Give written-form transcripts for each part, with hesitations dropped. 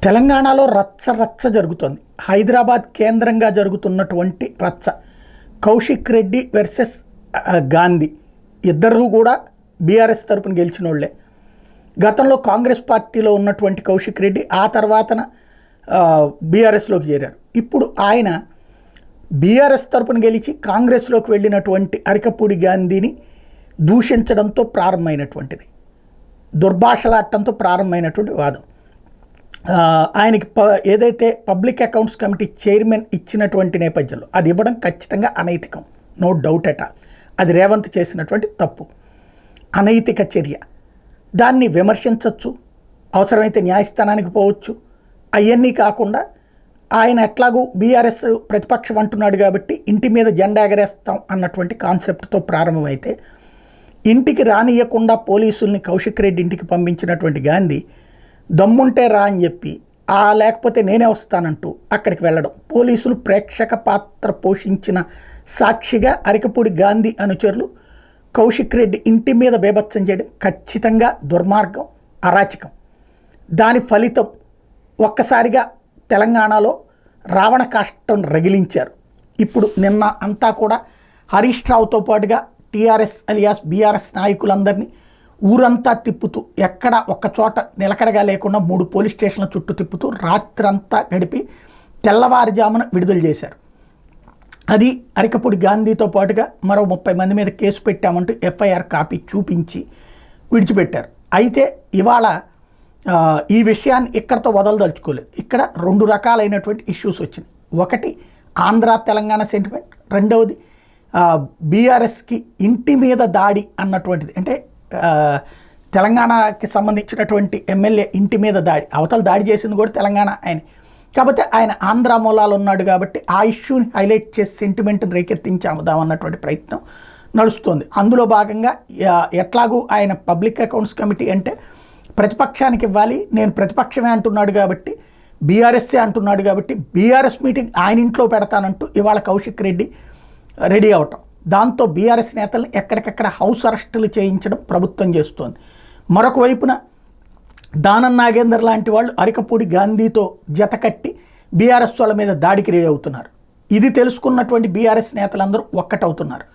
తెలంగాణలో రచ్చ రచ్చ జరుగుతోంది. హైదరాబాద్ కేంద్రంగా జరుగుతున్నటువంటి రచ్చ. కౌశిక్ రెడ్డి వర్సెస్ గాంధీ ఇద్దరు కూడా బీఆర్ఎస్ తరపున గెలిచిన వాళ్ళే. గతంలో కాంగ్రెస్ పార్టీలో ఉన్నటువంటి కౌశిక్ రెడ్డి ఆ తర్వాతన బీఆర్ఎస్లోకి చేరారు. ఇప్పుడు ఆయన బీఆర్ఎస్ తరపున గెలిచి కాంగ్రెస్లోకి వెళ్ళినటువంటి అరికపూడి గాంధీని దూషించడంతో ప్రారంభమైనటువంటిది, దుర్భాషలాడటంతో ప్రారంభమైనటువంటి వాదం. ఆయనకి ఏదైతే పబ్లిక్ అకౌంట్స్ కమిటీ చైర్మన్ ఇచ్చినటువంటి నేపథ్యంలో అది ఇవ్వడం ఖచ్చితంగా అనైతికం, నో డౌట్ ఎట్ ఆల్. అది రేవంత్ చేసినటువంటి తప్పు, అనైతిక చర్య. దాన్ని విమర్శించవచ్చు, అవసరమైతే న్యాయస్థానానికి పోవచ్చు. అవన్నీ కాకుండా ఆయన ఎట్లాగూ బీఆర్ఎస్ ప్రతిపక్షం అంటున్నాడు కాబట్టి ఇంటి మీద జెండా ఎగరేస్తాం అన్నటువంటి కాన్సెప్ట్తో ప్రారంభమైతే, ఇంటికి రానియకుండా పోలీసుల్ని కౌశిక్ రెడ్డి ఇంటికి పంపించినటువంటి గాంధీ దమ్ముంటే రా అని చెప్పి లేకపోతే నేనే వస్తానంటూ అక్కడికి వెళ్ళడం, పోలీసులు ప్రేక్షక పాత్ర పోషించిన సాక్షిగా అరికపూడి గాంధీ అనుచరులు కౌశిక్ రెడ్డి ఇంటి మీద బేభత్సం చేయడం ఖచ్చితంగా దుర్మార్గం, అరాచకం. దాని ఫలితం ఒక్కసారిగా తెలంగాణలో రావణ కాష్టం రగిలించారు. ఇప్పుడు నిన్న అంతా కూడా హరీష్ రావుతో పాటుగా టీఆర్ఎస్ అలియాస్ బీఆర్ఎస్ నాయకులందరినీ ఊరంతా తిప్పుతూ, ఎక్కడ ఒక్క చోట నిలకడగా లేకుండా 3 పోలీస్ స్టేషన్ల చుట్టూ తిప్పుతూ రాత్రంతా గడిపి తెల్లవారుజామున విడుదల చేశారు. అది అరికపూడి గాంధీతో పాటుగా మరో 30 మంది మీద కేసు పెట్టామంటూ ఎఫ్ఐఆర్ కాపీ చూపించి విడిచిపెట్టారు. అయితే ఇవాళ ఈ విషయాన్ని ఇక్కడతో వదలదలుచుకోలేదు. ఇక్కడ 2 రకాలైనటువంటి ఇష్యూస్ వచ్చినాయి. ఒకటి ఆంధ్ర తెలంగాణ సెంటిమెంట్, రెండవది బీఆర్ఎస్కి ఇంటి మీద దాడి అన్నటువంటిది. అంటే తెలంగాణకి సంబంధించినటువంటి ఎమ్మెల్యే ఇంటి మీద దాడి, అవతల దాడి చేసింది కూడా తెలంగాణ ఆయన, కాకపోతే ఆయన ఆంధ్ర మూలాలు ఉన్నాడు కాబట్టి ఆ ఇష్యూని హైలైట్ చేసి సెంటిమెంట్ని రేకెత్తించాముదామన్నటువంటి ప్రయత్నం నడుస్తుంది. అందులో భాగంగా ఎట్లాగూ ఆయన పబ్లిక్ అకౌంట్స్ కమిటీ అంటే ప్రతిపక్షానికి ఇవ్వాలి, నేను ప్రతిపక్షమే అంటున్నాడు కాబట్టి, బీఆర్ఎస్ఏ అంటున్నాడు కాబట్టి బీఆర్ఎస్ మీటింగ్ ఆయన ఇంట్లో పెడతానంటూ ఇవాళ కౌశిక్ రెడ్డి రెడీ అవటం, దాంతో బీఆర్ఎస్ నేతలను ఎక్కడికక్కడ హౌస్ అరెస్టులు చేయించడం ప్రభుత్వం చేస్తోంది. మరొక వైపున దానం నాగేందర్ లాంటి వాళ్ళు అరికపూడి గాంధీతో జతకట్టి బీఆర్ఎస్ వాళ్ళ మీద దాడికి రెడీ అవుతున్నారు. ఇది తెలుసుకున్నటువంటి బీఆర్ఎస్ నేతలందరూ ఒక్కటవుతున్నారు.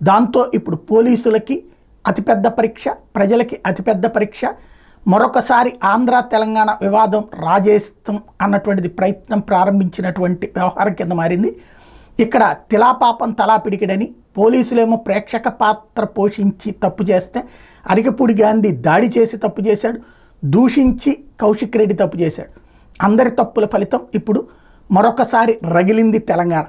దాంతో ఇప్పుడు పోలీసులకి అతిపెద్ద పరీక్ష, ప్రజలకి అతిపెద్ద పరీక్ష. మరొకసారి ఆంధ్ర తెలంగాణ వివాదం రాజేస్తాం అన్నటువంటిది ప్రయత్నం ప్రారంభించినటువంటి వ్యవహారం కింద మారింది. ఇక్కడ తిలాపాపం తలా పిడికిడని, పోలీసులేమో ప్రేక్షక పాత్ర పోషించి తప్పు చేస్తే అరికపూడి గాంధీ దాడి చేసి తప్పు చేశాడు, దూషించి కౌశిక్ రెడ్డి తప్పు చేశాడు. అందరి తప్పుల ఫలితం ఇప్పుడు మరొకసారి రగిలింది తెలంగాణ.